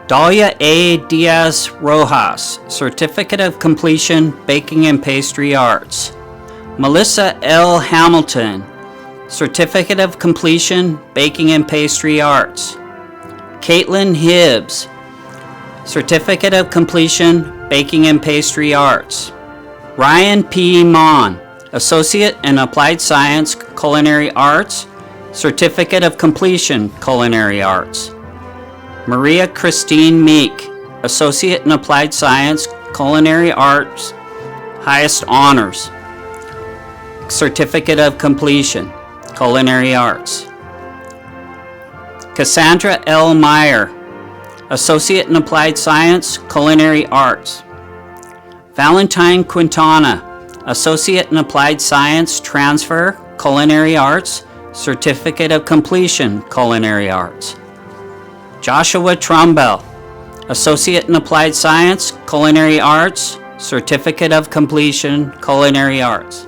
Dalia A. Diaz Rojas, Certificate of Completion, Baking and Pastry Arts. Melissa L. Hamilton, Certificate of Completion, Baking and Pastry Arts. Caitlin Hibbs, Certificate of Completion, Baking and Pastry Arts. Ryan P. Mon, Associate in Applied Science, Culinary Arts, Certificate of Completion, Culinary Arts. Maria Christine Meek, Associate in Applied Science, Culinary Arts, Highest Honors, Certificate of Completion, Culinary Arts. Cassandra L. Meyer, Associate in Applied Science, Culinary Arts. Valentine Quintana, Associate in Applied Science, Transfer, Culinary Arts, Certificate of Completion, Culinary Arts. Joshua Trumbell, Associate in Applied Science, Culinary Arts, Certificate of Completion, Culinary Arts.